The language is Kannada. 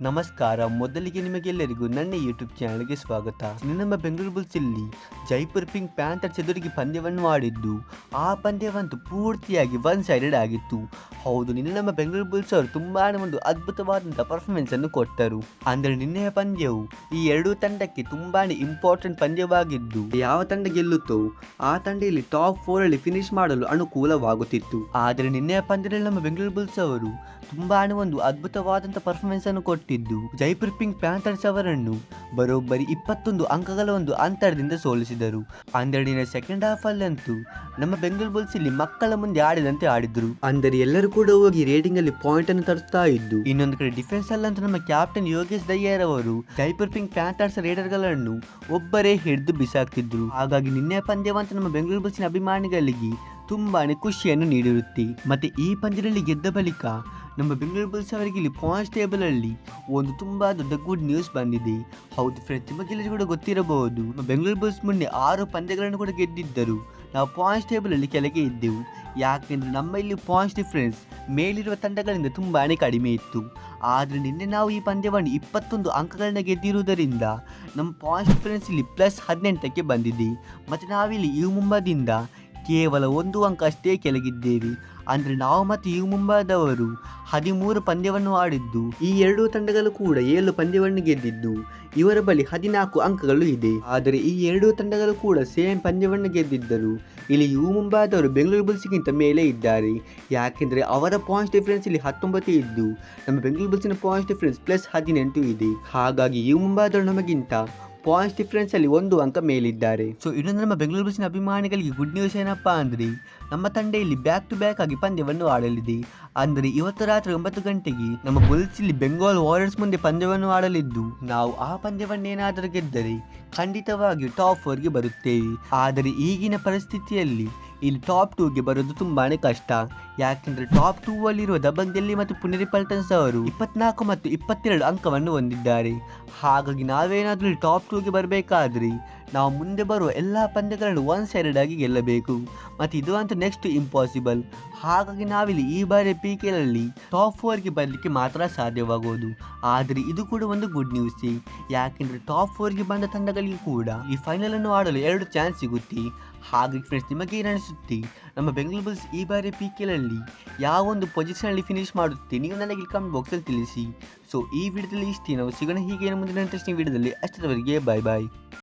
ನಮಸ್ಕಾರ. ಮೊದಲಿಗೆ ನಿಮಗೆಲ್ಲರಿಗೂ ನನ್ನ ಯೂಟ್ಯೂಬ್ ಚಾನಲ್ಗೆ ಸ್ವಾಗತ. ನಮ್ಮ ಬೆಂಗಳೂರು ಬುಲ್ಸ್ ಇಲ್ಲಿ ಜೈಪುರ್ ಪಿಂಕ್ ಪ್ಯಾಂಥರ್ಸ್ ಎದುರಿಗೆ ಪಂದ್ಯವನ್ನು ಆಡಿದ್ದು ಆ ಪಂದ್ಯವಂತೂ ಪೂರ್ತಿಯಾಗಿ ಒನ್ ಸೈಡೆಡ್ ಆಗಿತ್ತು. ಹೌದು, ನಿನ್ನೆ ನಮ್ಮ ಬೆಂಗಳೂರು ಬುಲ್ಸ್ ಅವರು ತುಂಬಾ ಒಂದು ಅದ್ಭುತವಾದಂಥ ಪರ್ಫಾರ್ಮೆನ್ಸ್ ಅನ್ನು ಕೊಟ್ಟರು. ಅಂದರೆ ನಿನ್ನೆಯ ಪಂದ್ಯವು ಈ ಎರಡೂ ತಂಡಕ್ಕೆ ತುಂಬಾ ಇಂಪಾರ್ಟೆಂಟ್ ಪಂದ್ಯವಾಗಿದ್ದು, ಯಾವ ತಂಡ ಗೆಲ್ಲುತ್ತೋ ಆ ತಂಡ ಇಲ್ಲಿ ಟಾಪ್ 4 ಅಲ್ಲಿ ಫಿನಿಶ್ ಮಾಡಲು ಅನುಕೂಲವಾಗುತ್ತಿತ್ತು. ಆದರೆ ನಿನ್ನೆಯ ಪಂದ್ಯದಲ್ಲಿ ನಮ್ಮ ಬೆಂಗಳೂರು ಬುಲ್ಸ್ ಅವರು ತುಂಬಾ ಒಂದು ಅದ್ಭುತವಾದಂಥ ಪರ್ಫಾರ್ಮೆನ್ಸ್ ಅನ್ನು ಕೊಟ್ಟಿದ್ದು ಜೈಪುರ್ ಪಿಂಕ್ ಪ್ಯಾಂಥರ್ಸ್ ಅವರನ್ನು ಬರೋಬ್ಬರಿ 21 ಅಂಕಗಳ ಒಂದು ಅಂತರದಿಂದ ಸೋಲಿಸಿದರು. ಅಂದರೆ ಸೆಕೆಂಡ್ ಹಾಫ್ ಅಲ್ಲಂತೂ ನಮ್ಮ ಬೆಂಗಳೂರು ಬುಲ್ಸ್ ಇಲ್ಲಿ ಮಕ್ಕಳ ಮುಂದೆ ಆಡಿದಂತೆ ಆಡಿದ್ರು. ಅಂದರೆ ಎಲ್ಲರೂ ಕೂಡ ಹೋಗಿ ರೇಟಿಂಗ್ ಅಲ್ಲಿ ಪಾಯಿಂಟ್ ಅನ್ನು ತರುತ್ತಾ ಇದ್ದು, ಇನ್ನೊಂದು ಕಡೆ ಡಿಫೆನ್ಸ್ ಅಲ್ಲಂತೂ ನಮ್ಮ ಕ್ಯಾಪ್ಟನ್ ಯೋಗೇಶ್ ದಯ್ಯರ್ ಅವರು ಜೈಪುರ್ ಪಿಂಕ್ ಪ್ಯಾಂಥರ್ಸ್ ರೇಡರ್ಗಳನ್ನು ಒಬ್ಬರೇ ಹಿಡಿದು ಬಿಸಾಕ್ತಿದ್ರು. ಹಾಗಾಗಿ ನಿನ್ನೆ ಪಂದ್ಯವಂತ ನಮ್ಮ ಬೆಂಗಳೂರು ಬುಲ್ಸಿನ ಅಭಿಮಾನಿಗಳಿಗೆ ತುಂಬಾನೇ ಖುಷಿಯನ್ನು ನೀಡಿರುತ್ತೆ. ಮತ್ತೆ ಈ ಪಂದ್ಯದಲ್ಲಿ ಗೆದ್ದ ಬಳಿಕ ನಮ್ಮ ಬೆಂಗಳೂರು ಬುಲ್ಸ್ ಅವರಿಗೆ ಇಲ್ಲಿ ಪಾಯಿಂಟ್ಸ್ ಟೇಬಲ್ ಅಲ್ಲಿ ಒಂದು ತುಂಬಾ ದೊಡ್ಡ ಗುಡ್ ನ್ಯೂಸ್ ಬಂದಿದೆ. ಹೌದು ಫ್ರೆಂಡ್ಸ್, ನಿಮಗೆಲ್ಲರಿಗೂ ಕೂಡ ಗೊತ್ತಿರಬಹುದು, ನಮ್ಮ ಬೆಂಗಳೂರು ಬುಲ್ಸ್ ಮೊನ್ನೆ 6 ಪಂದ್ಯಗಳನ್ನು ಕೂಡ ಗೆದ್ದಿದ್ದರು. ನಾವು ಪಾಯಿಂಟ್ಸ್ ಟೇಬಲ್ ಅಲ್ಲಿ ಕೆಳಗೆ ಇದ್ದೆವು. ಯಾಕೆಂದ್ರೆ ನಮ್ಮ ಇಲ್ಲಿ ಪಾಯಿಂಟ್ಸ್ ಡಿಫರೆನ್ಸ್ ಮೇಲಿರುವ ತಂಡಗಳಿಂದ ತುಂಬಾನೇ ಕಡಿಮೆ ಇತ್ತು. ಆದರೆ ನಿನ್ನೆ ನಾವು ಈ ಪಂದ್ಯವನ್ನು 21 ಅಂಕಗಳನ್ನ ಗೆದ್ದಿರುವುದರಿಂದ ನಮ್ಮ ಪಾಯಿಂಟ್ಸ್ ಡಿಫರೆನ್ಸ್ ಇಲ್ಲಿ +18ಕ್ಕೆ ಬಂದಿದೆ. ಮತ್ತು ನಾವಿಲ್ಲಿ ಯು ಮುಂಬಾದಿಂದ ಕೇವಲ 1 ಅಂಕ ಅಷ್ಟೇ ಕೆಳಗಿದ್ದೇವೆ. ಅಂದರೆ ನಾವು ಮತ್ತು ಯು ಮುಂಬಾದವರು 13 ಪಂದ್ಯವನ್ನು ಆಡಿದ್ದು ಈ ಎರಡೂ ತಂಡಗಳು ಕೂಡ 7 ಪಂದ್ಯವನ್ನು ಗೆದ್ದಿದ್ದು ಇವರ ಬಳಿ 14 ಅಂಕಗಳು ಇದೆ. ಆದರೆ ಈ ಎರಡೂ ತಂಡಗಳು ಕೂಡ ಸೇಮ್ ಪಂದ್ಯವನ್ನು ಗೆದ್ದಿದ್ದರು. ಇಲ್ಲಿ ಯು ಮುಂಬಾದವರು ಬೆಂಗಳೂರು ಬುಲ್ಸ್ಗಿಂತ ಮೇಲೆ ಇದ್ದಾರೆ. ಯಾಕೆಂದರೆ ಅವರ ಪಾಯಿಂಟ್ಸ್ ಡಿಫರೆನ್ಸ್ ಇಲ್ಲಿ 19 ಇದ್ದು ನಮ್ಮ ಬೆಂಗಳೂರು ಬುಲ್ಸಿನ ಪಾಯಿಂಟ್ಸ್ ಡಿಫರೆನ್ಸ್ +18 ಇದೆ. ಹಾಗಾಗಿ ಯು ಮುಂಬಾದವರು ನಮಗಿಂತ ಪಾಯಿಂಟ್ಸ್ ಡಿಫರೆನ್ಸ್ ಅಲ್ಲಿ 1 ಅಂಕ ಮೇಲಿದ್ದಾರೆ. ಸೊ ಇನ್ನೊಂದು ನಮ್ಮ ಬೆಂಗಳೂರು ಬುಲ್ಸಿನ ಅಭಿಮಾನಿಗಳಿಗೆ ಗುಡ್ ನ್ಯೂಸ್ ಏನಪ್ಪಾ ಅಂದ್ರೆ, ನಮ್ಮ ತಂಡ ಇಲ್ಲಿ ಬ್ಯಾಕ್ ಟು ಬ್ಯಾಕ್ ಆಗಿ ಪಂದ್ಯವನ್ನು ಆಡಲಿದೆ. ಅಂದರೆ ಇವತ್ತು ರಾತ್ರಿ 9 ಗಂಟೆಗೆ ನಮ್ಮ ಬುಲ್ಸ್ ಇಲ್ಲಿ ಬೆಂಗಾಲ್ ವಾರಿಯರ್ಸ್ ಮುಂದೆ ಪಂದ್ಯವನ್ನು ಆಡಲಿದ್ದು, ನಾವು ಆ ಪಂದ್ಯವನ್ನೇನಾದರೂ ಗೆದ್ದರೆ ಖಂಡಿತವಾಗಿ ಟಾಪ್ 4ಗೆ ಬರುತ್ತೇವೆ. ಆದರೆ ಈಗಿನ ಪರಿಸ್ಥಿತಿಯಲ್ಲಿ ಇಲ್ಲಿ ಟಾಪ್ 2ಗೆ ಬರೋದು ತುಂಬಾನೇ ಕಷ್ಟ. ಯಾಕೆಂದ್ರೆ ಟಾಪ್ 2 ಅಲ್ಲಿರುವ ದಬಂಗ್ ದಿಲ್ಲಿ ಮತ್ತು ಪುನೇರಿ ಪಲ್ಟನ್ಸ್ ಅವರು 24 ಮತ್ತು 22 ಅಂಕವನ್ನು ಹೊಂದಿದ್ದಾರೆ. ಹಾಗಾಗಿ ನಾವೇನಾದ್ರೂ ಟಾಪ್ 2ಗೆ ಬರಬೇಕಾದ್ರೆ ನಾವು ಮುಂದೆ ಬರುವ ಎಲ್ಲ ಪಂದ್ಯಗಳನ್ನು ಒನ್ ಸೈಡೆಡ್ ಆಗಿ ಗೆಲ್ಲಬೇಕು. ಮತ್ತು ಇದು ಅಂತೂ ನೆಕ್ಸ್ಟ್ ಇಂಪಾಸಿಬಲ್. ಹಾಗಾಗಿ ನಾವಿಲ್ಲಿ ಈ ಬಾರಿ PKL ಅಲ್ಲಿ ಟಾಪ್ 4ಗೆ ಬರಲಿಕ್ಕೆ ಮಾತ್ರ ಸಾಧ್ಯವಾಗುವುದು. ಆದರೆ ಇದು ಕೂಡ ಒಂದು ಗುಡ್ ನ್ಯೂಸ್. ಯಾಕೆಂದ್ರೆ ಟಾಪ್ 4ಗೆ ಬಂದ ತಂಡಗಳಿಗೆ ಕೂಡ ಈ ಫೈನಲ್ ಅನ್ನು ಆಡಲು 2 ಚಾನ್ಸ್ ಸಿಗುತ್ತೆ. ಹಾಗೆ ಫ್ರೆಂಡ್ಸ್, ನಿಮಗೆ ಏನು ಅನಿಸುತ್ತೆ, ನಮ್ಮ ಬೆಂಗಳೂರು ಬುಲ್ಸ್ ಈ ಬಾರಿ PKL ಅಲ್ಲಿ ಯಾವ ಒಂದು ಪೊಸಿಷನ್ ಅಲ್ಲಿ ಫಿನಿಶ್ ಮಾಡುತ್ತೆ? ನೀವು ನನಗೆ ಕಮೆಂಟ್ ಬಾಕ್ಸಲ್ಲಿ ತಿಳಿಸಿ. ಸೊ ಈ ವಿಡಿಯೋದಲ್ಲಿ ಇಷ್ಟೇ. ನಾವು ಸಿಗೋಣ ಹೀಗೆ ಮುಂದಿನ ಇಂಟ್ರೆಸ್ಟಿಂಗ್ ವಿಡಿಯೋದಲ್ಲಿ. ಅಷ್ಟರವರೆಗೆ ಬಾಯ್ ಬಾಯ್.